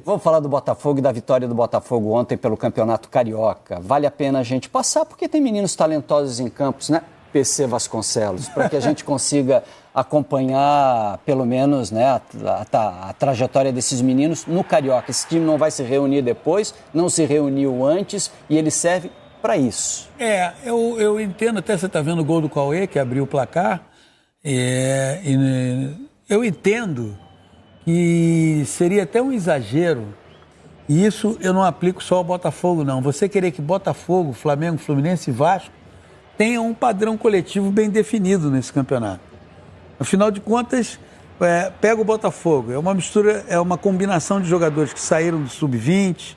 Vamos falar do Botafogo e da vitória do Botafogo ontem pelo Campeonato Carioca. Vale a pena a gente passar, porque tem meninos talentosos em campos, né? PC Vasconcelos, para que a gente consiga acompanhar, pelo menos, né, a trajetória desses meninos no Carioca. Esse time não vai se reunir depois, não se reuniu antes e ele serve para isso. Eu entendo, até você está vendo o gol do Cauê, que abriu o placar, eu entendo que seria até um exagero, e isso eu não aplico só ao Botafogo, não. Você querer que Botafogo, Flamengo, Fluminense e Vasco tenham um padrão coletivo bem definido nesse campeonato. Afinal de contas, pega o Botafogo, é uma mistura, é uma combinação de jogadores que saíram do Sub-20,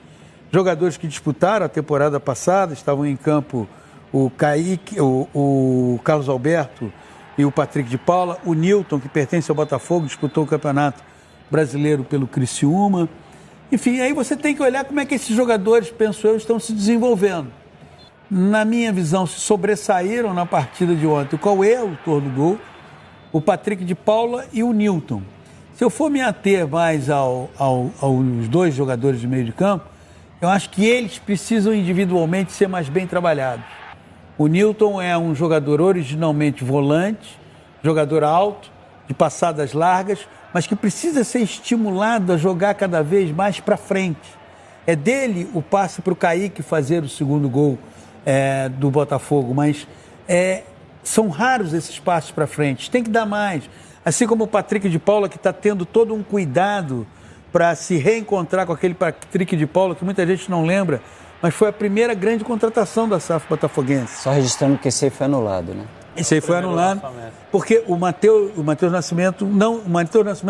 jogadores que disputaram a temporada passada, estavam em campo o Kaique, o Carlos Alberto e o Patrick de Paula, o Nilton, que pertence ao Botafogo, disputou o Campeonato Brasileiro pelo Criciúma. Enfim, aí você tem que olhar como é que esses jogadores, penso eu, estão se desenvolvendo. Na minha visão, se sobressaíram na partida de ontem. Qual é o autor do gol? O Patrick de Paula e o Nilton. Se eu for me ater mais aos dois jogadores de meio de campo, eu acho que eles precisam individualmente ser mais bem trabalhados. O Nilton é um jogador originalmente volante, jogador alto, de passadas largas, mas que precisa ser estimulado a jogar cada vez mais para frente. É dele o passe para o Kaique fazer o segundo gol do Botafogo, mas são raros esses passos para frente, tem que dar mais. Assim como o Patrick de Paula, que está tendo todo um cuidado para se reencontrar com aquele Patrick de Paula, que muita gente não lembra, mas foi a primeira grande contratação da SAF botafoguense. Só registrando que esse aí foi anulado, né? Esse aí foi anulado, porque o Matheus Nascimento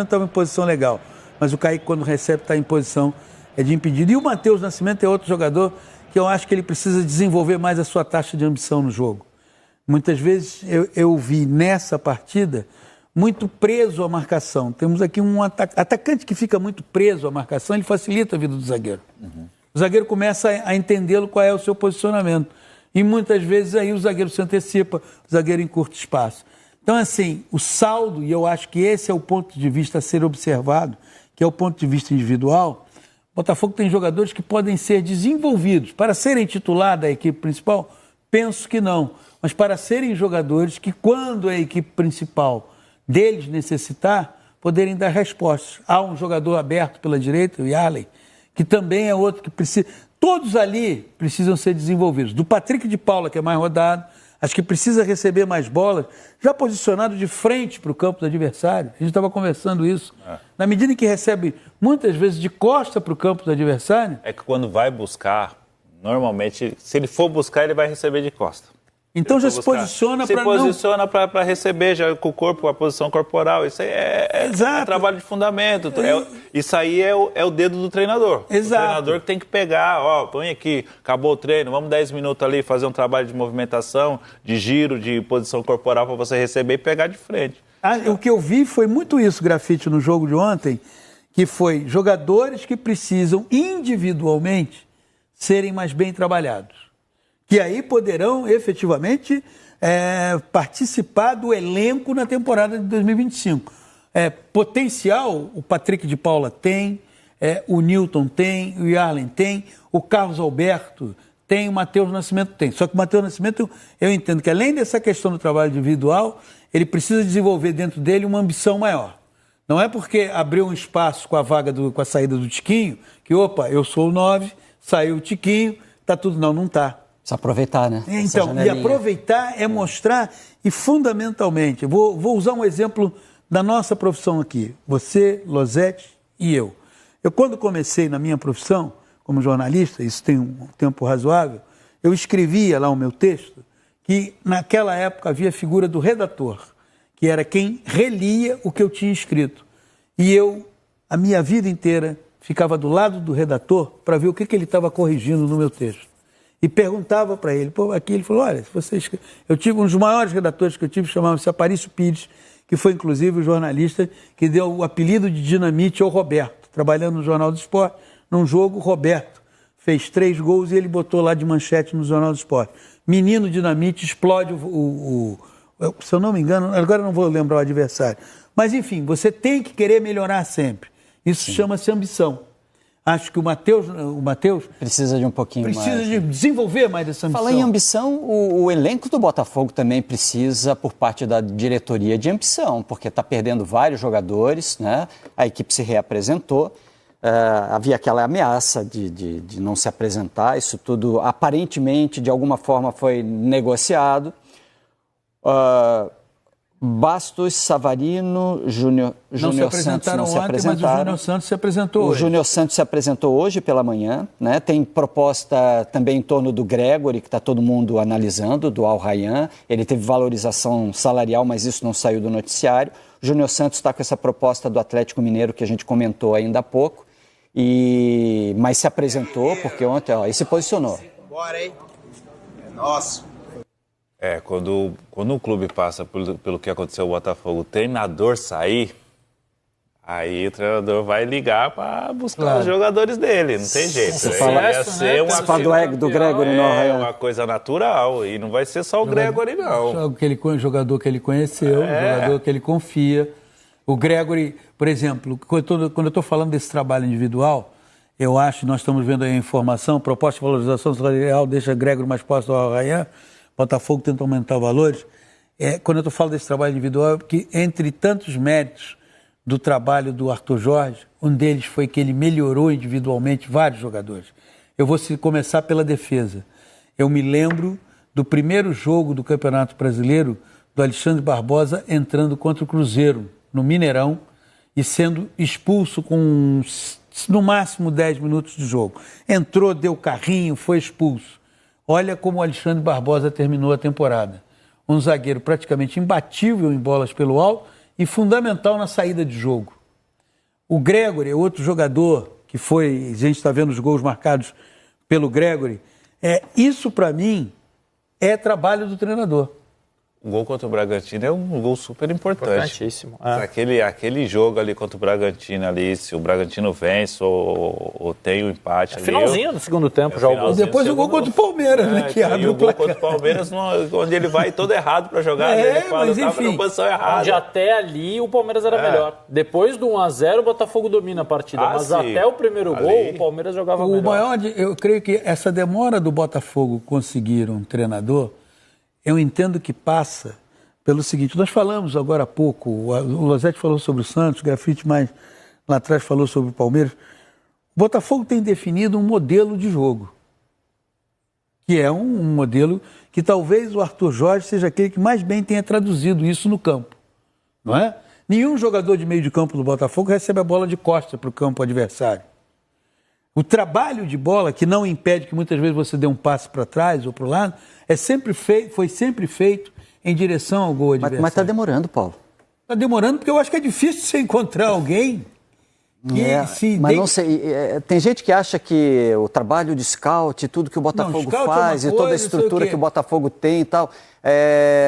estava em posição legal, mas o Kaique, quando recebe, está em posição de impedido. E o Matheus Nascimento é outro jogador que eu acho que ele precisa desenvolver mais a sua taxa de ambição no jogo. Muitas vezes eu vi nessa partida muito preso à marcação. Temos aqui um atacante que fica muito preso à marcação, ele facilita a vida do zagueiro. Uhum. O zagueiro começa a entendê-lo qual é o seu posicionamento. E muitas vezes aí o zagueiro se antecipa, o zagueiro encurta espaço. Então, assim, o saldo, e eu acho que esse é o ponto de vista a ser observado, que é o ponto de vista individual, o Botafogo tem jogadores que podem ser desenvolvidos. Para serem titular da equipe principal, penso que não. Mas para serem jogadores que, quando a equipe principal deles necessitar, poderem dar respostas. Há um jogador aberto pela direita, o Yarley, que também é outro que precisa... Todos ali precisam ser desenvolvidos. Do Patrick de Paula, que é mais rodado, acho que precisa receber mais bolas, já posicionado de frente para o campo do adversário. A gente estava conversando isso. Na medida em que recebe, muitas vezes, de costa para o campo do adversário... É que quando vai buscar, normalmente, se ele for buscar, ele vai receber de costa. Então já se posiciona para não... Se posiciona para receber, já com o corpo, com a posição corporal. Isso aí é trabalho de fundamento. Isso aí é o dedo do treinador. Exato. O treinador que tem que pegar, põe aqui, acabou o treino, vamos 10 minutos ali, fazer um trabalho de movimentação, de giro, de posição corporal para você receber e pegar de frente. O que eu vi foi muito isso, Grafite, no jogo de ontem, que foi jogadores que precisam individualmente serem mais bem trabalhados. Que aí poderão efetivamente participar do elenco na temporada de 2025. Potencial, o Patrick de Paula tem, o Nilton tem, o Yarlen tem, o Carlos Alberto tem, o Matheus Nascimento tem. Só que o Matheus Nascimento, eu entendo que além dessa questão do trabalho individual, ele precisa desenvolver dentro dele uma ambição maior. Não é porque abriu um espaço com a com a saída do Tiquinho, que, eu sou o 9, saiu o Tiquinho, tá tudo. Não está. Precisa aproveitar, né? Então, e aproveitar é mostrar, e fundamentalmente, vou usar um exemplo da nossa profissão aqui, você, Losetti e eu. Eu, quando comecei na minha profissão, como jornalista, isso tem um tempo razoável, eu escrevia lá o meu texto, que naquela época havia a figura do redator, que era quem relia o que eu tinha escrito. E eu, a minha vida inteira, ficava do lado do redator para ver o que ele estava corrigindo no meu texto. E perguntava para ele, aqui ele falou, olha, eu tive um dos maiores redatores que eu tive, chamava-se Aparício Pires, que foi inclusive o jornalista que deu o apelido de Dinamite ao Roberto, trabalhando no Jornal do Esporte, num jogo, Roberto fez 3 gols e ele botou lá de manchete no Jornal do Esporte. Menino Dinamite explode se eu não me engano, agora não vou lembrar o adversário, mas enfim, você tem que querer melhorar sempre. Isso chama-se ambição. Acho que o Matheus precisa de um pouquinho mais. Precisa de desenvolver mais essa ambição. Falar em ambição, o elenco do Botafogo também precisa, por parte da diretoria, de ambição, porque está perdendo vários jogadores, né? A equipe se reapresentou, havia aquela ameaça de não se apresentar, isso tudo aparentemente, de alguma forma, foi negociado. Bastos, Savarino, Júnior Santos não se apresentaram. Mas o Júnior Santos se apresentou hoje. O Júnior Santos se apresentou hoje pela manhã, né? Tem proposta também em torno do Gregory, que está todo mundo analisando, do Al Rayyan. Ele teve valorização salarial, mas isso não saiu do noticiário. O Júnior Santos está com essa proposta do Atlético Mineiro, que a gente comentou ainda há pouco, mas se apresentou, porque ontem e se posicionou. Bora, hein? É nosso. Quando um clube passa pelo que aconteceu no Botafogo, o treinador sair, aí o treinador vai ligar para buscar os jogadores dele, não tem jeito. Você fala do Gregory no Arraial. É uma coisa natural, e não vai ser só o Gregory, não. Jogador que ele conheceu, jogador que ele confia. O Gregory, por exemplo, quando eu estou falando desse trabalho individual, eu acho, nós estamos vendo aí a informação, proposta de valorização salarial deixa Gregory mais próximo do Arraial. Botafogo tenta aumentar valores. Quando eu falo desse trabalho individual, é porque entre tantos méritos do trabalho do Arthur Jorge, um deles foi que ele melhorou individualmente vários jogadores. Eu vou começar pela defesa. Eu me lembro do primeiro jogo do Campeonato Brasileiro, do Alexandre Barbosa entrando contra o Cruzeiro, no Mineirão, e sendo expulso com, no máximo, 10 minutos de jogo. Entrou, deu carrinho, foi expulso. Olha como o Alexandre Barbosa terminou a temporada. Um zagueiro praticamente imbatível em bolas pelo alto e fundamental na saída de jogo. O Gregory é outro jogador que foi... A gente está vendo os gols marcados pelo Gregory. Isso, para mim, é trabalho do treinador. O gol contra o Bragantino é um gol super importante. Importantíssimo. Aquele jogo ali contra o Bragantino ali, se o Bragantino vence ou tem o empate ali. Finalzinho do segundo tempo já o gol. E depois o gol contra o Palmeiras, né? Que abre o gol contra o Palmeiras, onde ele vai todo errado para jogar. Ele fala, mas enfim, na posição errada. Onde até ali o Palmeiras era melhor. Depois do 1-0 o Botafogo domina a partida. Mas sim. Até o primeiro gol o Palmeiras jogava melhor. Eu creio que essa demora do Botafogo conseguir um treinador, eu entendo que passa pelo seguinte, nós falamos agora há pouco, o Losetti falou sobre o Santos, o Grafite mais lá atrás falou sobre o Palmeiras. O Botafogo tem definido um modelo de jogo, que é um modelo que talvez o Arthur Jorge seja aquele que mais bem tenha traduzido isso no campo, não é? Nenhum jogador de meio de campo do Botafogo recebe a bola de costa para o campo adversário. O trabalho de bola, que não impede que muitas vezes você dê um passe para trás ou para o lado, foi sempre feito em direção ao gol adversário. Mas está demorando, Paulo. Está demorando porque eu acho que é difícil você encontrar alguém que mas não sei, tem gente que acha que o trabalho de scout, tudo que o Botafogo faz e toda a estrutura que o Botafogo tem e tal,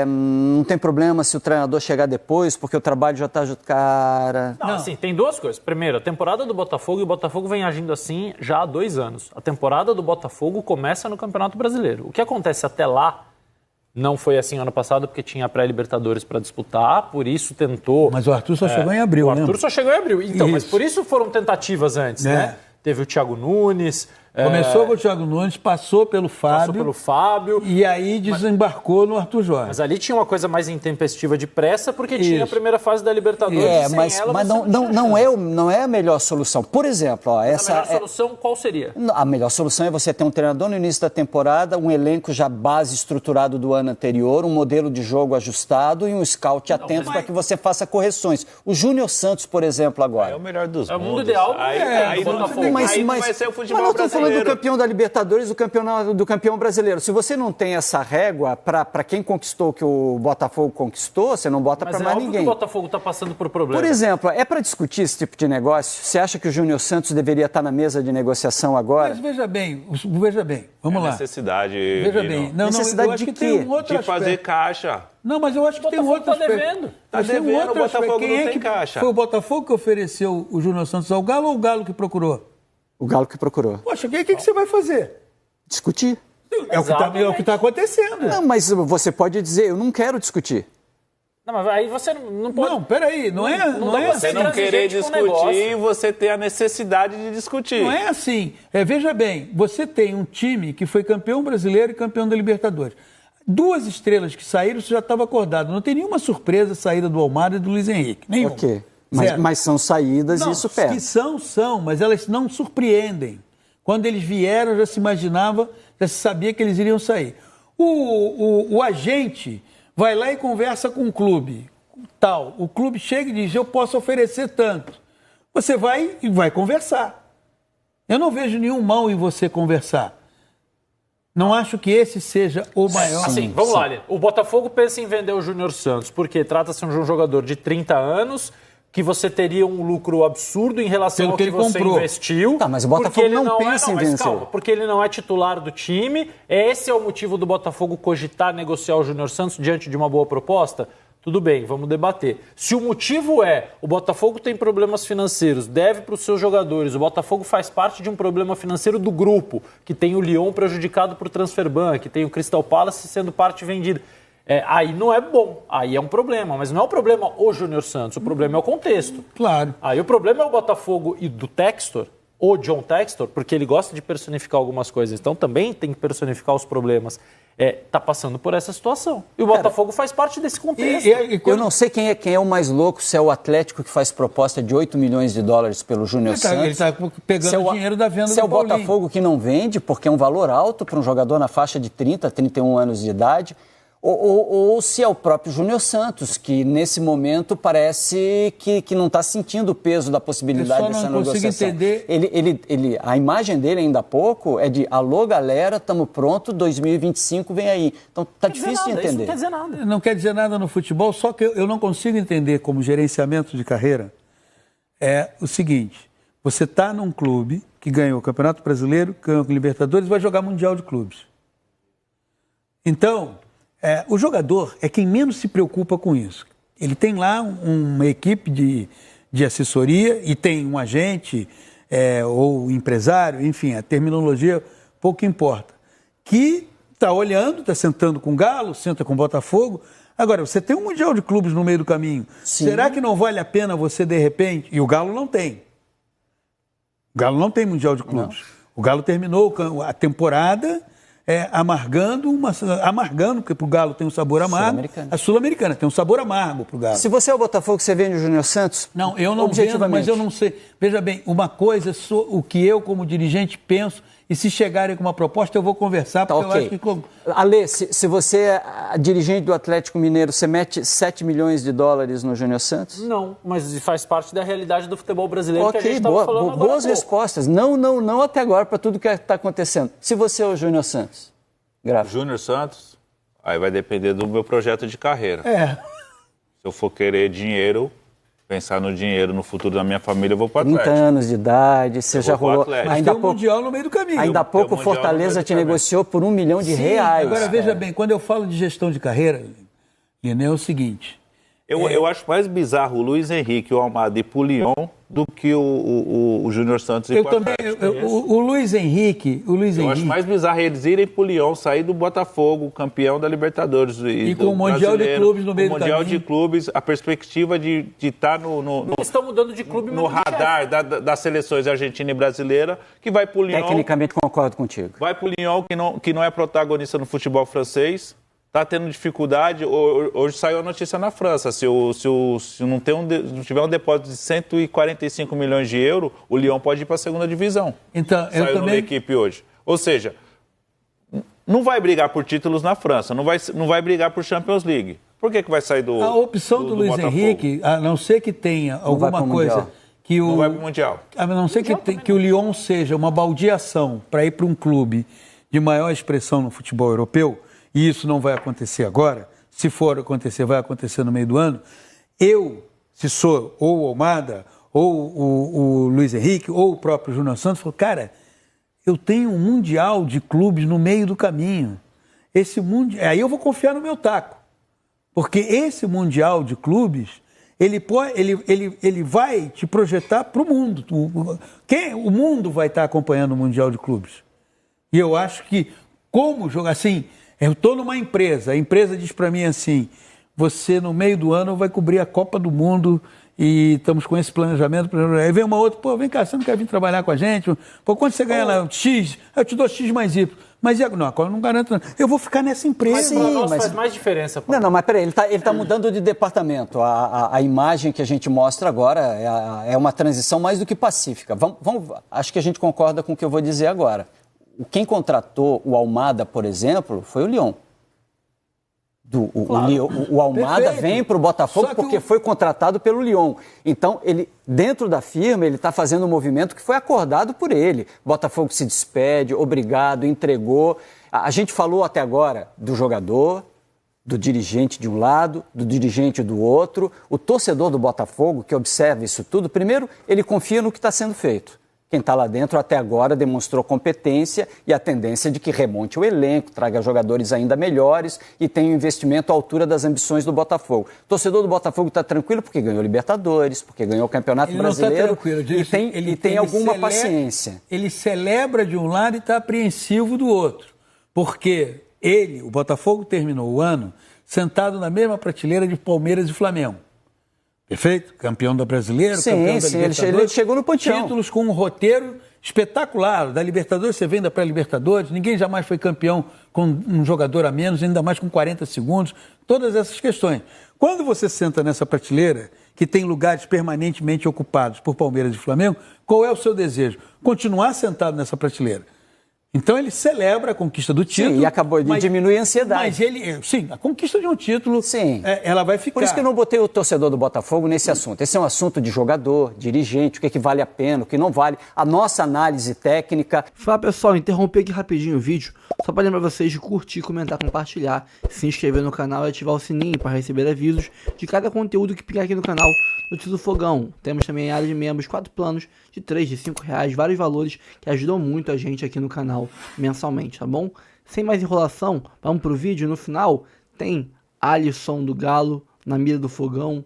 não tem problema se o treinador chegar depois, porque o trabalho já está... Cara... Não, assim, tem duas coisas. Primeiro, a temporada do Botafogo, e o Botafogo vem agindo assim já há 2 anos. A temporada do Botafogo começa no Campeonato Brasileiro. O que acontece até lá não foi assim ano passado, porque tinha a pré-Libertadores para disputar, por isso tentou... Mas o Arthur só chegou em abril, né? O Arthur só chegou em abril. Então, mas por isso foram tentativas antes, né? Teve o Thiago Nunes... Começou com o Thiago Nunes, passou pelo Fábio. E aí desembarcou no Arthur Jorge. Mas ali tinha uma coisa mais intempestiva de pressa, porque tinha a primeira fase da Libertadores. Mas não é a melhor solução. Por exemplo, a melhor solução qual seria? A melhor solução é você ter um treinador no início da temporada, um elenco já base estruturado do ano anterior, um modelo de jogo ajustado e um scout atento para que você faça correções. O Júnior Santos, por exemplo, agora. É o melhor dos mundos. É o mundo ideal. Aí não vai ser o futebol brasileiro. Do campeão da Libertadores, do campeão brasileiro. Se você não tem essa régua para quem conquistou o que o Botafogo conquistou, você não bota para mais ninguém. Mas que o Botafogo está passando por problema. Por exemplo, é para discutir esse tipo de negócio? Você acha que o Júnior Santos deveria estar na mesa de negociação agora? Mas veja bem, vamos lá. Necessidade. Veja bem. Necessidade de quê? De fazer caixa. Não, mas eu acho que tem um outro aspecto. Tá devendo, o Botafogo não tem caixa. Foi o Botafogo que ofereceu o Júnior Santos ao Galo ou o Galo que procurou? O Galo que procurou. Poxa, o que você vai fazer? Discutir. É o que está acontecendo. Não, mas você pode dizer, eu não quero discutir. Não, mas aí você não pode... Não, peraí, não é Você assim. não querer gente com o negócio. discutir e você ter a necessidade de discutir. Não é assim. Veja bem, você tem um time que foi campeão brasileiro e campeão da Libertadores. 2 estrelas que saíram, você já estava acordado. Não tem nenhuma surpresa a saída do Almada e do Luiz Henrique. Nenhum. Ok. Mas são saídas Não, e isso pesa. que são, mas elas não surpreendem. Quando eles vieram, já se imaginava, já se sabia que eles iriam sair. O agente vai lá e conversa com o clube, tal. O clube chega e diz, eu posso oferecer tanto. Você vai e vai conversar. Eu não vejo nenhum mal em você conversar. Não acho que esse seja o maior. Assim, vamos lá, Lê. O Botafogo pensa em vender o Júnior Santos, porque trata-se de um jogador de 30 anos, que você teria um lucro absurdo em relação ao que você investiu. Tá, mas o Botafogo não pensa em vencer. Calma, porque ele não é titular do time. Esse é o motivo do Botafogo cogitar negociar o Júnior Santos diante de uma boa proposta? Tudo bem, vamos debater. Se o motivo é o Botafogo tem problemas financeiros, deve para os seus jogadores, o Botafogo faz parte de um problema financeiro do grupo, que tem o Lyon prejudicado por Transferban, que tem o Crystal Palace sendo parte vendida. Aí não é bom, aí é um problema, mas não é o problema o Júnior Santos, o problema é o contexto. Claro. Aí o problema é o Botafogo e do Textor, o John Textor, porque ele gosta de personificar algumas coisas, então também tem que personificar os problemas. Tá passando por essa situação. E o Botafogo faz parte desse contexto. Eu não sei quem é o mais louco, se é o Atlético que faz proposta de 8 milhões de dólares pelo Júnior Santos. Ele está pegando dinheiro da venda do Paulinho. Se é o Botafogo que não vende, porque é um valor alto para um jogador na faixa de 30, 31 anos de idade. Ou se é o próprio Júnior Santos, que nesse momento parece que não está sentindo o peso da possibilidade dessa negociação. Entender. A imagem dele ainda há pouco é de alô galera, estamos pronto, 2025 vem aí. Então tá difícil de entender. Isso não quer dizer nada. Não quer dizer nada no futebol, só que eu não consigo entender como gerenciamento de carreira é o seguinte, você está num clube que ganhou o Campeonato Brasileiro, ganhou o Libertadores e vai jogar Mundial de Clubes. Então... o jogador é quem menos se preocupa com isso. Ele tem lá uma equipe de assessoria e tem um agente ou empresário, enfim, a terminologia pouco importa, que está olhando, está sentando com o Galo, senta com o Botafogo. Agora, você tem um Mundial de Clubes no meio do caminho. Sim. Será que não vale a pena você, de repente... E o Galo não tem. O Galo não tem Mundial de Clubes. Não. O Galo terminou a temporada... amargando, porque pro Galo tem um sabor amargo. A Sul-Americana tem um sabor amargo pro Galo. Se você é o Botafogo, você vende o Júnior Santos? Não, eu não vendo, mas eu não sei. Veja bem, uma coisa é o que eu, como dirigente, penso, e se chegarem com uma proposta, eu vou conversar, porque eu acho que... Ale, se você é dirigente do Atlético Mineiro, você mete 7 milhões de dólares no Júnior Santos? Não, mas faz parte da realidade do futebol brasileiro que a gente estava falando agora. Boas respostas. Não até agora para tudo que está acontecendo. Se você é o Júnior Santos? Júnior Santos, aí vai depender do meu projeto de carreira. Se eu for querer dinheiro, pensar no dinheiro, no futuro da minha família, eu vou para o Atlético. 30 anos de idade, você já rolou... Ainda há pouco Mundial no meio do caminho. Ainda há pouco o Fortaleza te negociou por R$1 milhão. Reais. Agora, veja bem, quando eu falo de gestão de carreira, é o seguinte... Eu acho mais bizarro o Luiz Henrique, o Almada ir pro Lyon do que o Júnior Santos ir pro Atlético. O Luiz Henrique... Eu acho mais bizarro eles irem pro Lyon, sair do Botafogo, campeão da Libertadores. E com o Mundial de Clubes no meio do caminho. O Mundial de Clubes, a perspectiva de estar Eles estão mudando de clube no radar das seleções argentina e brasileira, que vai pro Lyon... Tecnicamente concordo contigo. Vai pro Lyon, que não é protagonista no futebol francês... Está tendo dificuldade. Hoje saiu a notícia na França. Se não tiver um depósito de 145 milhões de euros, o Lyon pode ir para a segunda divisão. Então, saiu numa equipe hoje. Ou seja, não vai brigar por títulos na França, não vai brigar por Champions League. Por que vai sair do A opção do Luiz Botafogo? Henrique, a não ser que tenha alguma coisa... Que não vai para o Mundial. A não ser que o Lyon seja uma baldeação para ir para um clube de maior expressão no futebol europeu, e isso não vai acontecer agora, se for acontecer, vai acontecer no meio do ano, se sou ou o Almada, ou o Luiz Henrique, ou o próprio Júnior Santos, falo, cara, eu tenho um Mundial de Clubes no meio do caminho. Aí eu vou confiar no meu taco. Porque esse Mundial de Clubes, ele vai te projetar para o mundo. O mundo vai estar acompanhando o Mundial de Clubes. E eu acho que, como jogar assim... Eu estou numa empresa, a empresa diz para mim assim, você no meio do ano vai cobrir a Copa do Mundo e estamos com esse planejamento. Aí vem uma outra, pô, vem cá, você não quer vir trabalhar com a gente? Pô, quando você ganha lá X, eu te dou X mais Y. Mas não, eu não garanto, não. Eu vou ficar nessa empresa. Mas faz mais diferença. Pô. Não, mas peraí, ele tá mudando de departamento. A imagem que a gente mostra agora é uma transição mais do que pacífica. Acho que a gente concorda com o que eu vou dizer agora. Quem contratou o Almada, por exemplo, foi o Lyon. O Almada vem para o Botafogo porque foi contratado pelo Lyon. Então, ele, dentro da firma, ele está fazendo um movimento que foi acordado por ele. Botafogo se despede, obrigado, entregou. A gente falou até agora do jogador, do dirigente de um lado, do dirigente do outro. O torcedor do Botafogo, que observa isso tudo, primeiro, ele confia no que está sendo feito. Quem está lá dentro até agora demonstrou competência e a tendência de que remonte o elenco, traga jogadores ainda melhores e tenha um investimento à altura das ambições do Botafogo. O torcedor do Botafogo está tranquilo porque ganhou Libertadores, porque ganhou o Campeonato Brasileiro e tem alguma paciência. Ele celebra de um lado e está apreensivo do outro, porque o Botafogo, terminou o ano sentado na mesma prateleira de Palmeiras e Flamengo. Perfeito? Campeão da Brasileira, campeão da Libertadores. Ele chegou no ponteão. Títulos com um roteiro espetacular. Da Libertadores, você vem da pré-Libertadores, ninguém jamais foi campeão com um jogador a menos, ainda mais com 40 segundos. Todas essas questões. Quando você senta nessa prateleira, que tem lugares permanentemente ocupados por Palmeiras e Flamengo, qual é o seu desejo? Continuar sentado nessa prateleira. Então ele celebra a conquista do título. Sim, e acabou de diminuir a ansiedade. Mas a conquista de um título, ela vai ficar. Por isso que eu não botei o torcedor do Botafogo nesse assunto. Esse é um assunto de jogador, dirigente, o que vale a pena, o que não vale. A nossa análise técnica. Fala pessoal, interromper aqui rapidinho o vídeo, só para lembrar vocês de curtir, comentar, compartilhar, se inscrever no canal e ativar o sininho para receber avisos de cada conteúdo que pingar aqui no canal. Notícias do Fogão. Temos também a área de membros, 4 planos de 3, de 5 reais, vários valores que ajudam muito a gente aqui no canal mensalmente, tá bom? Sem mais enrolação, vamos pro vídeo. No final tem Alisson do Galo na mira do Fogão,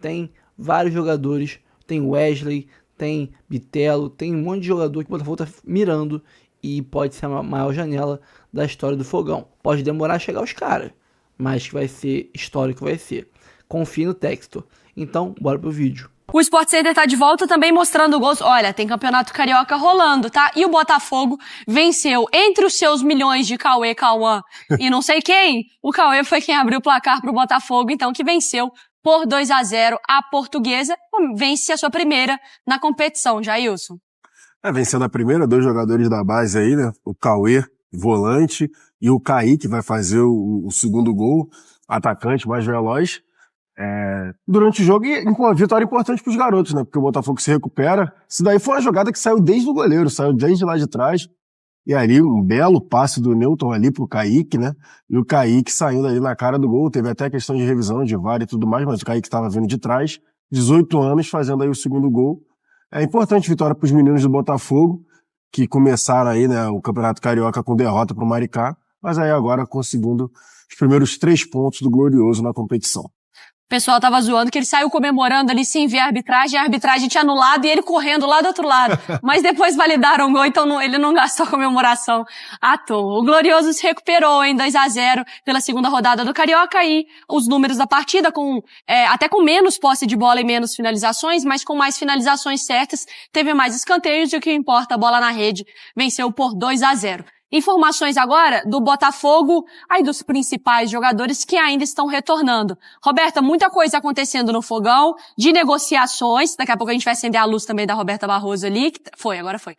tem vários jogadores, tem Wesley, tem Bitelo, tem um monte de jogador que o Botafogo tá mirando e pode ser a maior janela da história do Fogão. Pode demorar a chegar aos caras, mas que vai ser histórico, vai ser. Confie no texto. Então, bora pro vídeo. O Sport Center tá de volta também mostrando gols. Olha, tem Campeonato Carioca rolando, tá? E o Botafogo venceu entre os seus milhões de Cauê, Cauã e não sei quem. O Cauê foi quem abriu o placar pro Botafogo, então, que venceu por 2-0 a Portuguesa. Vence a sua primeira na competição, Jailson. Vencendo a primeira, 2 jogadores da base aí, né? O Cauê, volante, e o Kaique vai fazer o segundo gol, atacante mais veloz. Durante o jogo, e uma vitória importante para os garotos, né? Porque o Botafogo se recupera. Isso daí foi uma jogada que saiu desde o goleiro, saiu desde lá de trás. E ali, um belo passe do Newton ali pro Kaique, né? E o Kaique saindo ali na cara do gol. Teve até questão de revisão de VAR e tudo mais, mas o Kaique estava vindo de trás. 18 anos fazendo aí o segundo gol. É importante vitória para os meninos do Botafogo, que começaram aí, né, o Campeonato Carioca com derrota pro Maricá, mas aí agora conseguindo os primeiros 3 pontos do Glorioso na competição. O pessoal tava zoando que ele saiu comemorando ali sem ver a arbitragem tinha anulado e ele correndo lá do outro lado. Mas depois validaram o gol, então ele não gastou a comemoração à toa. O Glorioso se recuperou em 2-0 pela segunda rodada do Carioca e os números da partida até com menos posse de bola e menos finalizações, mas com mais finalizações certas, teve mais escanteios e o que importa, a bola na rede, venceu por 2-0. Informações agora do Botafogo, aí dos principais jogadores que ainda estão retornando. Roberta, muita coisa acontecendo no Fogão, de negociações, daqui a pouco a gente vai acender a luz também da Roberta Barroso ali, agora foi.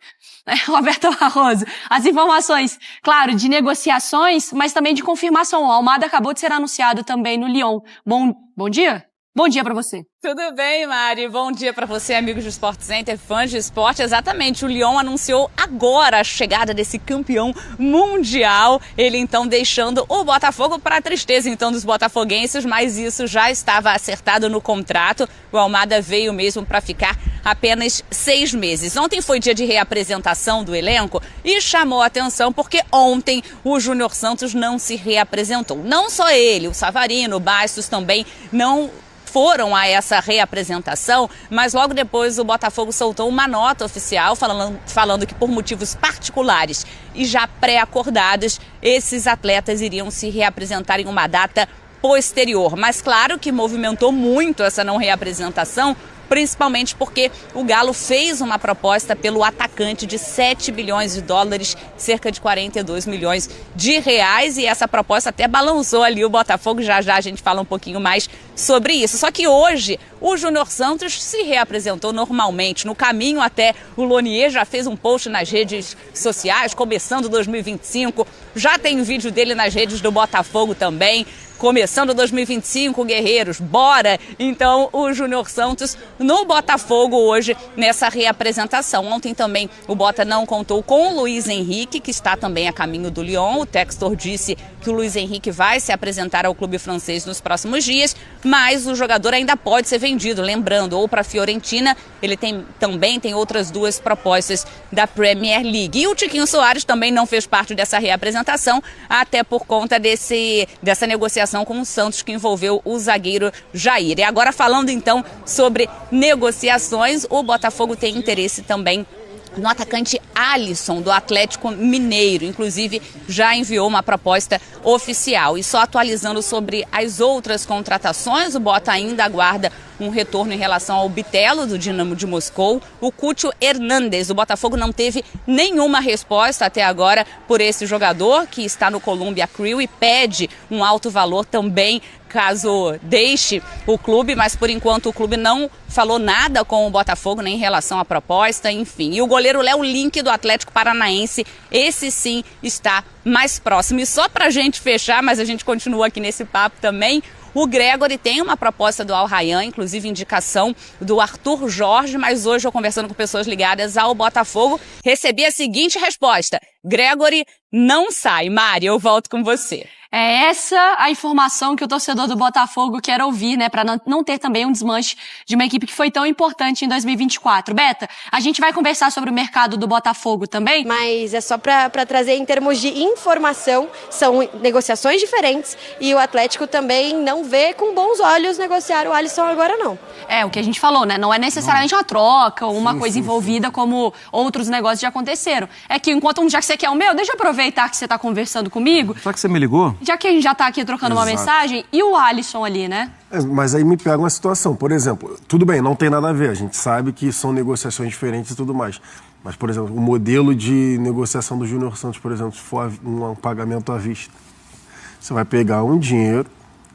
Roberta Barroso, as informações, claro, de negociações, mas também de confirmação. O Almada acabou de ser anunciado também no Lyon. Bom dia? Bom dia pra você. Tudo bem, Mari? Bom dia pra você, amigos do Sport Center, fãs de esporte. Exatamente, o Lyon anunciou agora a chegada desse campeão mundial. Ele, então, deixando o Botafogo para a tristeza, então, dos botafoguenses, mas isso já estava acertado no contrato. O Almada veio mesmo para ficar apenas 6 meses. Ontem foi dia de reapresentação do elenco e chamou a atenção porque ontem o Júnior Santos não se reapresentou. Não só ele, o Savarino, o Bastos também não foram a essa reapresentação, mas logo depois o Botafogo soltou uma nota oficial falando que por motivos particulares e já pré-acordados, esses atletas iriam se reapresentar em uma data posterior. Mas claro que movimentou muito essa não reapresentação, principalmente porque o Galo fez uma proposta pelo atacante de 7 bilhões de dólares, cerca de 42 milhões de reais, e essa proposta até balançou ali o Botafogo. Já a gente fala um pouquinho mais sobre isso. Só que hoje o Júnior Santos se reapresentou normalmente. No caminho até, o Lonier já fez um post nas redes sociais, começando 2025, já tem um vídeo dele nas redes do Botafogo também. Começando 2025, guerreiros, bora! Então, o Júnior Santos no Botafogo hoje, nessa reapresentação. Ontem também o Bota não contou com o Luiz Henrique, que está também a caminho do Lyon. O Textor disse que o Luiz Henrique vai se apresentar ao clube francês nos próximos dias, mas o jogador ainda pode ser vendido, lembrando, ou para a Fiorentina, ele também tem outras 2 propostas da Premier League. E o Tiquinho Soares também não fez parte dessa reapresentação, até por conta dessa negociação com o Santos, que envolveu o zagueiro Jair. E agora, falando então sobre negociações, o Botafogo tem interesse também no atacante Alisson, do Atlético Mineiro. Inclusive, já enviou uma proposta oficial. E só atualizando sobre as outras contratações, o Bota ainda aguarda um retorno em relação ao Bitelo, do Dinamo de Moscou. O Cúcio Hernández, o Botafogo não teve nenhuma resposta até agora por esse jogador, que está no Columbia Crew, e pede um alto valor também caso deixe o clube, mas por enquanto o clube não falou nada com o Botafogo, nem em relação à proposta, enfim. E o goleiro Léo Link, do Atlético Paranaense, esse sim está mais próximo. E só pra gente fechar, mas a gente continua aqui nesse papo também, o Gregori tem uma proposta do Al Rayyan, inclusive indicação do Arthur Jorge, mas hoje eu, conversando com pessoas ligadas ao Botafogo, recebi a seguinte resposta: Gregori não sai. Mari, eu volto com você. É essa a informação que o torcedor do Botafogo quer ouvir, né? Para não ter também um desmanche de uma equipe que foi tão importante em 2024. Beta, a gente vai conversar sobre o mercado do Botafogo também. Mas é só para trazer em termos de informação, são negociações diferentes e o Atlético também não vê com bons olhos negociar o Alisson agora, não. É, o que a gente falou, né? Não é necessariamente uma troca ou uma coisa envolvida como outros negócios já aconteceram. É que enquanto já que você quer o meu, deixa eu aproveitar que você tá conversando comigo. Já que você me ligou? Já que a gente já tá aqui trocando uma mensagem, e o Alisson ali, né? Mas aí me pega uma situação, por exemplo, tudo bem, não tem nada a ver, a gente sabe que são negociações diferentes e tudo mais. Mas, por exemplo, o modelo de negociação do Júnior Santos, por exemplo, se for um pagamento à vista, você vai pegar um dinheiro,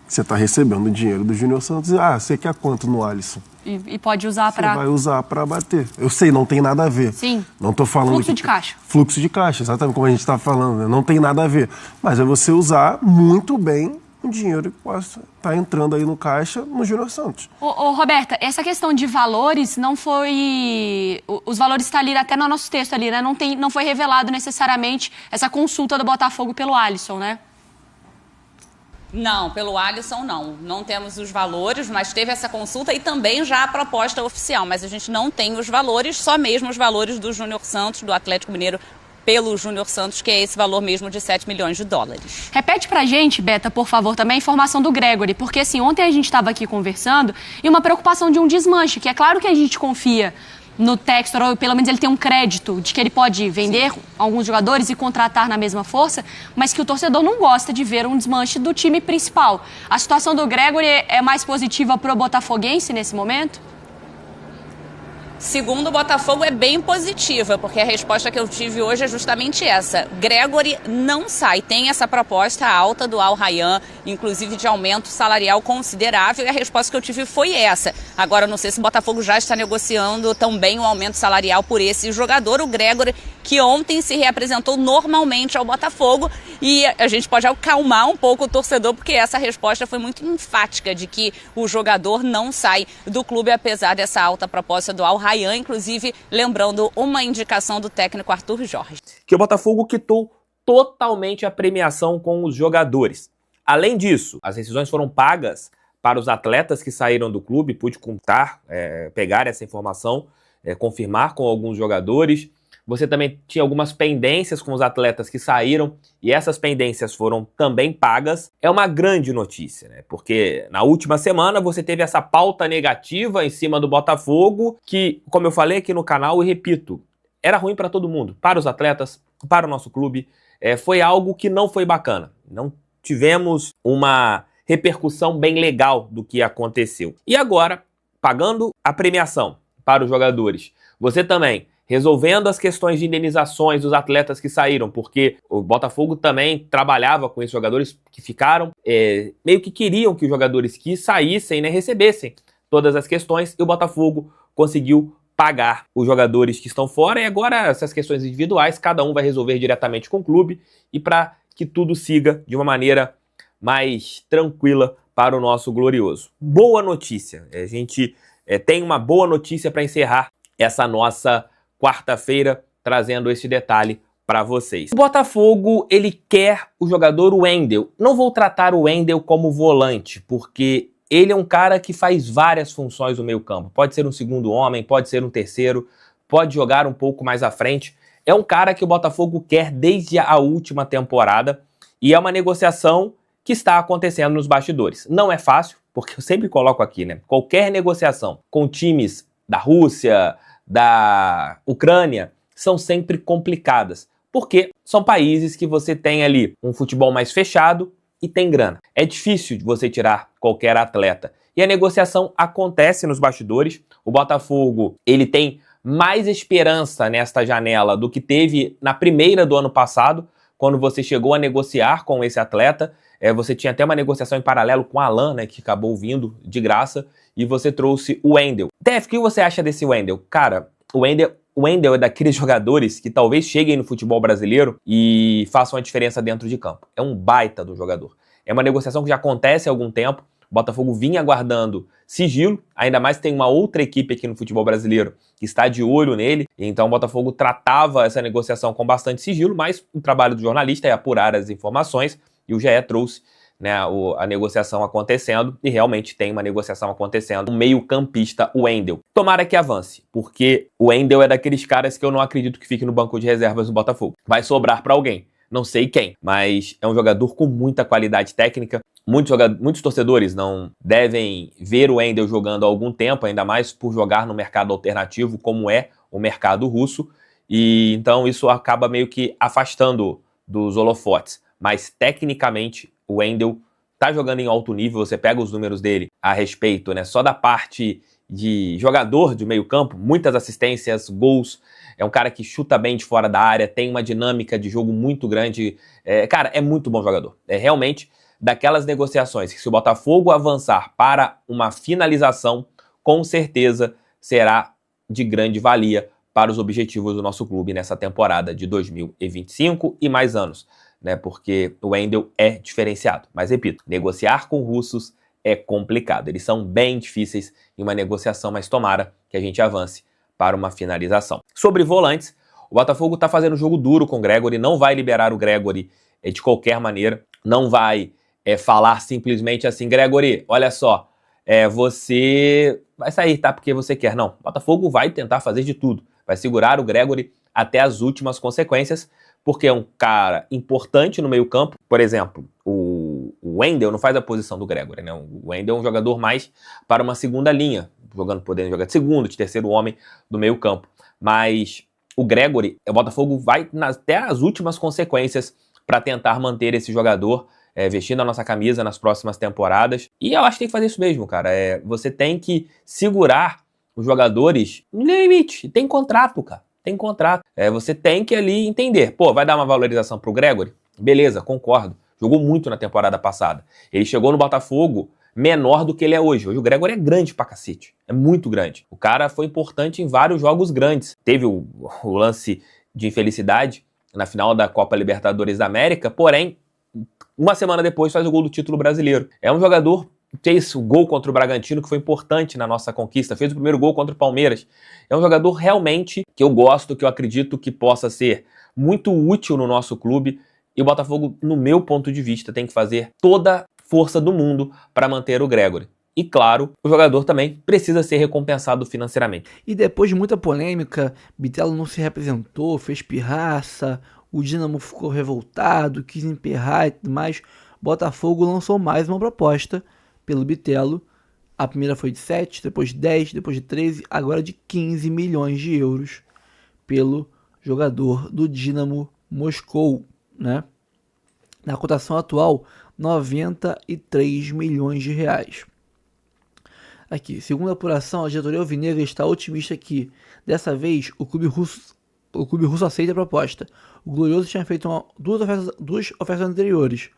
você está recebendo o dinheiro do Júnior Santos e, você quer quanto no Alisson? E pode usar para... Você vai usar para bater. Eu sei, não tem nada a ver. Sim. Não estou falando... Fluxo de caixa. Fluxo de caixa, exatamente como a gente está falando. Né? Não tem nada a ver. Mas é você usar muito bem o dinheiro que possa estar entrando aí no caixa no Júnior Santos. Ô, Roberta, essa questão de valores não foi... Os valores estão ali até no nosso texto ali, né? Não foi revelado necessariamente essa consulta do Botafogo pelo Alisson, né? Não, pelo Alisson não. Não temos os valores, mas teve essa consulta e também já a proposta oficial. Mas a gente não tem os valores, só mesmo os valores do Júnior Santos, do Atlético Mineiro, pelo Júnior Santos, que é esse valor mesmo de 7 milhões de dólares. Repete pra gente, Beta, por favor, também a informação do Gregori, porque assim, ontem a gente estava aqui conversando e uma preocupação de um desmanche, que é claro que a gente confia no Textor, ou pelo menos ele tem um crédito de que ele pode vender alguns jogadores e contratar na mesma força, mas que o torcedor não gosta de ver um desmanche do time principal. A situação do Gregori é mais positiva pro botafoguense nesse momento? Segundo o Botafogo, é bem positiva, porque a resposta que eu tive hoje é justamente essa. Gregori não sai. Tem essa proposta alta do Al Rayyan, inclusive de aumento salarial considerável, e a resposta que eu tive foi essa. Agora, não sei se o Botafogo já está negociando também um aumento salarial por esse jogador, o Gregori, que ontem se reapresentou normalmente ao Botafogo, e a gente pode acalmar um pouco o torcedor, porque essa resposta foi muito enfática de que o jogador não sai do clube, apesar dessa alta proposta do Al Rayyan, inclusive lembrando uma indicação do técnico Arthur Jorge. Que o Botafogo quitou totalmente a premiação com os jogadores. Além disso, as rescisões foram pagas para os atletas que saíram do clube, pude contar, pegar essa informação, confirmar com alguns jogadores. Você também tinha algumas pendências com os atletas que saíram e essas pendências foram também pagas. É uma grande notícia, né? Porque na última semana você teve essa pauta negativa em cima do Botafogo que, como eu falei aqui no canal e repito, era ruim para todo mundo, para os atletas, para o nosso clube. Foi algo que não foi bacana. Não tivemos uma repercussão bem legal do que aconteceu. E agora, pagando a premiação para os jogadores, você também resolvendo as questões de indenizações dos atletas que saíram, porque o Botafogo também trabalhava com esses jogadores que ficaram, meio que queriam que os jogadores que saíssem, né, recebessem todas as questões, e o Botafogo conseguiu pagar os jogadores que estão fora, e agora essas questões individuais, cada um vai resolver diretamente com o clube, e para que tudo siga de uma maneira mais tranquila para o nosso glorioso. Boa notícia, a gente tem uma boa notícia para encerrar essa nossa quarta-feira, trazendo esse detalhe para vocês. O Botafogo, ele quer o jogador Wendel. Não vou tratar o Wendel como volante, porque ele é um cara que faz várias funções no meio campo. Pode ser um segundo homem, pode ser um terceiro, pode jogar um pouco mais à frente. É um cara que o Botafogo quer desde a última temporada e é uma negociação que está acontecendo nos bastidores. Não é fácil, porque eu sempre coloco aqui, né? Qualquer negociação com times da Rússia, da Ucrânia, são sempre complicadas, porque são países que você tem ali um futebol mais fechado e tem grana. É difícil de você tirar qualquer atleta. E a negociação acontece nos bastidores. O Botafogo, ele tem mais esperança nesta janela do que teve na primeira do ano passado, quando você chegou a negociar com esse atleta. Você tinha até uma negociação em paralelo com o Alan, né, que acabou vindo de graça, e você trouxe o Wendel. Def, o que você acha desse Wendel? Cara, o Wendel é daqueles jogadores que talvez cheguem no futebol brasileiro e façam a diferença dentro de campo. É um baita do jogador. É uma negociação que já acontece há algum tempo. O Botafogo vinha aguardando sigilo, ainda mais tem uma outra equipe aqui no futebol brasileiro que está de olho nele, então o Botafogo tratava essa negociação com bastante sigilo, mas o trabalho do jornalista é apurar as informações, e o GE trouxe, né, a negociação acontecendo, e realmente tem uma negociação acontecendo. O meio-campista, o Wendel. Tomara que avance, porque o Wendel é daqueles caras que eu não acredito que fique no banco de reservas do Botafogo. Vai sobrar para alguém, não sei quem, mas é um jogador com muita qualidade técnica. Muitos torcedores não devem ver o Wendel jogando há algum tempo, ainda mais por jogar no mercado alternativo, como é o mercado russo, e então isso acaba meio que afastando dos holofotes. Mas tecnicamente o Wendel tá jogando em alto nível. Você pega os números dele a respeito, né, só da parte de jogador de meio campo, muitas assistências, gols, é um cara que chuta bem de fora da área, tem uma dinâmica de jogo muito grande, cara, é muito bom jogador. É realmente daquelas negociações que, se o Botafogo avançar para uma finalização, com certeza será de grande valia para os objetivos do nosso clube nessa temporada de 2025 e mais anos, né? Porque o Wendel é diferenciado. Mas repito, negociar com russos é complicado. Eles são bem difíceis em uma negociação, mas tomara que a gente avance para uma finalização. Sobre volantes, o Botafogo está fazendo um jogo duro com o Gregory, não vai liberar o Gregory de qualquer maneira, não vai falar simplesmente assim: Gregory, olha só, você vai sair, tá? Porque você quer. Não, o Botafogo vai tentar fazer de tudo, vai segurar o Gregory até as últimas consequências, porque é um cara importante no meio campo. Por exemplo, o Wendel não faz a posição do Gregory, né? O Wendel é um jogador mais para uma segunda linha, podendo jogar de segundo, de terceiro homem do meio campo. Mas o Gregory, o Botafogo vai até as últimas consequências para tentar manter esse jogador vestindo a nossa camisa nas próximas temporadas. E eu acho que tem que fazer isso mesmo, cara. Você tem que segurar os jogadores no limite. Tem contrato, cara. Tem contrato. Você tem que ali entender. Pô, vai dar uma valorização pro Gregory? Beleza, concordo. Jogou muito na temporada passada. Ele chegou no Botafogo menor do que ele é hoje. Hoje o Gregory é grande pra cacete. É muito grande. O cara foi importante em vários jogos grandes. Teve o lance de infelicidade na final da Copa Libertadores da América, porém, uma semana depois faz o gol do título brasileiro. É um jogador que fez o gol contra o Bragantino, que foi importante na nossa conquista. Fez o primeiro gol contra o Palmeiras. É um jogador realmente que eu gosto, que eu acredito que possa ser muito útil no nosso clube. E o Botafogo, no meu ponto de vista, tem que fazer toda a força do mundo para manter o Gregory. E claro, o jogador também precisa ser recompensado financeiramente. E depois de muita polêmica, Bitelo não se representou, fez pirraça, o Dínamo ficou revoltado, quis emperrar e tudo mais. Botafogo lançou mais uma proposta pelo Bitelo. A primeira foi de 7, depois de 10, depois de 13, agora de 15 milhões de euros pelo jogador do Dínamo Moscou, né? Na cotação atual 93 milhões de reais. Aqui, segundo a apuração, a diretoria alvinegra está otimista que, dessa vez, o clube russo aceita a proposta. O Glorioso tinha feito duas ofertas anteriores,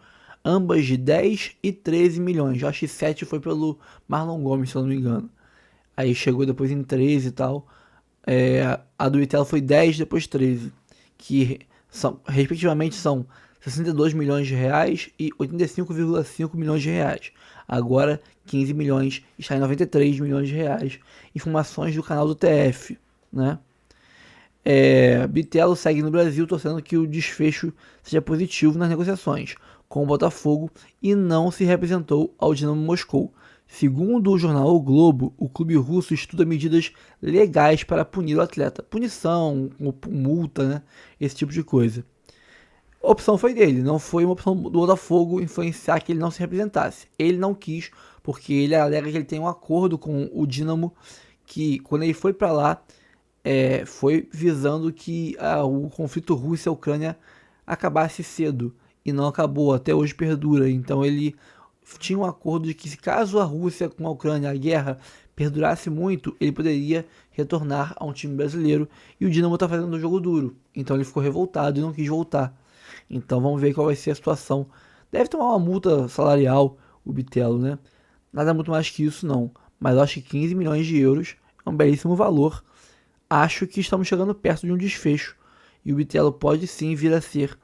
ambas de 10 e 13 milhões. Acho que 7 foi pelo Marlon Gomes, se eu não me engano. Aí chegou depois em 13 e tal. A do Bitelo foi 10, depois 13. Que respectivamente são 62 milhões de reais e 85,5 milhões de reais. Agora 15 milhões está em 93 milhões de reais. Informações do canal do TF, né? Bitelo segue no Brasil torcendo que o desfecho seja positivo nas negociações com o Botafogo e não se representou ao Dinamo Moscou. Segundo o jornal O Globo, o clube russo estuda medidas legais para punir o atleta. Punição, multa, né? Esse tipo de coisa. A opção foi dele, não foi uma opção do Botafogo influenciar que ele não se representasse. Ele não quis, porque ele alega que ele tem um acordo com o Dinamo, que quando ele foi para lá, foi visando que o conflito Rússia-Ucrânia acabasse cedo, e não acabou, até hoje perdura. Então ele tinha um acordo de que, se caso a Rússia com a Ucrânia, a guerra, perdurasse muito, ele poderia retornar a um time brasileiro, e o Dinamo está fazendo um jogo duro. Então ele ficou revoltado e não quis voltar. Então vamos ver qual vai ser a situação. Deve tomar uma multa salarial o Bitelo, né? Nada muito mais que isso não. Mas eu acho que 15 milhões de euros é um belíssimo valor. Acho que estamos chegando perto de um desfecho. E o Bitelo pode sim vir a ser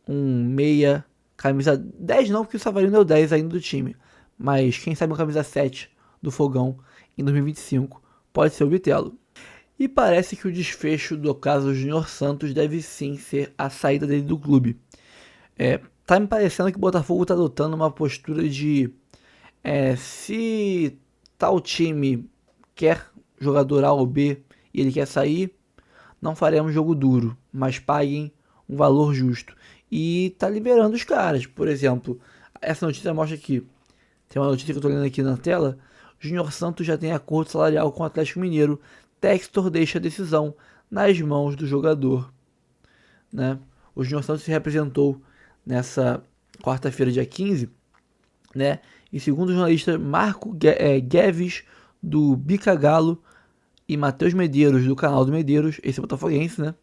um meia, camisa 10 não, porque o Savarino é o 10 ainda do time. Mas quem sabe uma camisa 7 do Fogão em 2025 pode ser o Bitelo. E parece que o desfecho do caso Júnior Santos deve sim ser a saída dele do clube. Tá me parecendo que o Botafogo está adotando uma postura de se tal time quer jogador A ou B e ele quer sair, não faremos jogo duro, mas paguem um valor justo. E tá liberando os caras. Por exemplo, essa notícia mostra aqui, tem uma notícia que eu tô lendo aqui na tela, Júnior Santos já tem acordo salarial com o Atlético Mineiro. Textor deixa a decisão nas mãos do jogador, né? O Júnior Santos se representou nessa quarta-feira, dia 15, né? E segundo o jornalista Marco Gueves, do Bica Galo, e Matheus Medeiros, do canal do Medeiros, esse é botafoguense, né?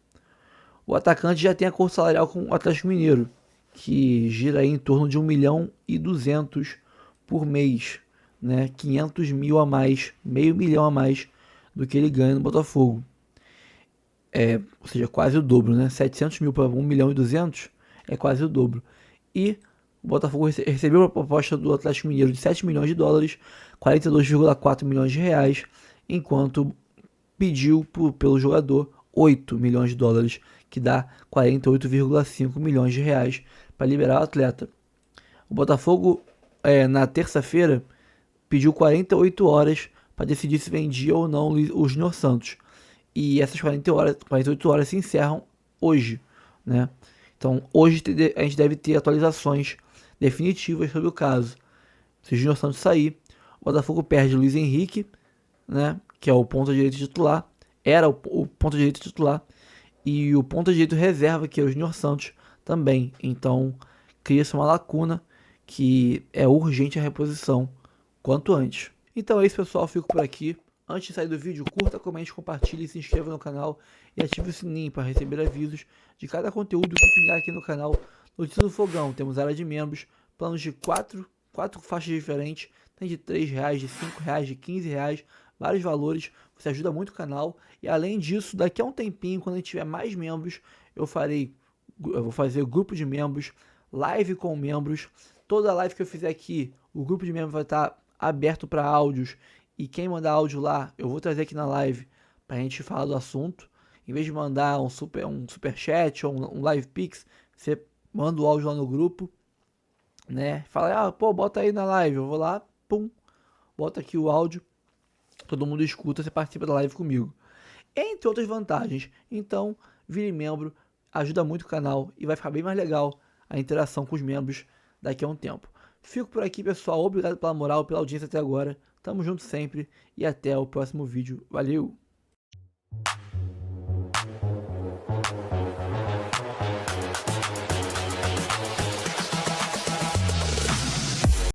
O atacante já tem acordo salarial com o Atlético Mineiro, que gira aí em torno de 1.200.000 por mês, né? 500 mil a mais, meio milhão a mais do que ele ganha no Botafogo. Ou seja, quase o dobro, né? 700 mil para 1.200.000 é quase o dobro. E o Botafogo recebeu a proposta do Atlético Mineiro de 7 milhões de dólares, 42,4 milhões de reais, enquanto pediu pelo jogador 8 milhões de dólares, que dá 48,5 milhões de reais para liberar o atleta. O Botafogo, na terça-feira, pediu 48 horas para decidir se vendia ou não o Júnior Santos. E essas 48 horas se encerram hoje, né? Então, hoje a gente deve ter atualizações definitivas sobre o caso. Se o Júnior Santos sair, o Botafogo perde o Luiz Henrique, né? Que é o ponta-direito titular. Era o ponta-direito titular. E o ponta-direito reserva, que é o Júnior Santos, também. Então, cria-se uma lacuna que é urgente a reposição quanto antes. Então é isso, pessoal, fico por aqui. Antes de sair do vídeo, curta, comente, compartilhe, se inscreva no canal e ative o sininho para receber avisos de cada conteúdo que pingar aqui no canal. Notícias do Fogão, temos área de membros, planos de quatro faixas diferentes, tem de R$3, de R$5, de R$15, vários valores, você ajuda muito o canal. E além disso, daqui a um tempinho, quando a gente tiver mais membros, eu vou fazer grupo de membros, live com membros. Toda live que eu fizer aqui, o grupo de membros vai estar aberto para áudios, e quem mandar áudio lá, eu vou trazer aqui na live pra gente falar do assunto. Em vez de mandar um super chat ou um live pix, você manda o áudio lá no grupo, né? Fala, bota aí na live, eu vou lá, pum, bota aqui o áudio, todo mundo escuta, você participa da live comigo. Entre outras vantagens. Então, vire membro, ajuda muito o canal e vai ficar bem mais legal a interação com os membros daqui a um tempo. Fico por aqui, pessoal. Obrigado pela moral, pela audiência até agora. Tamo junto sempre e até o próximo vídeo. Valeu!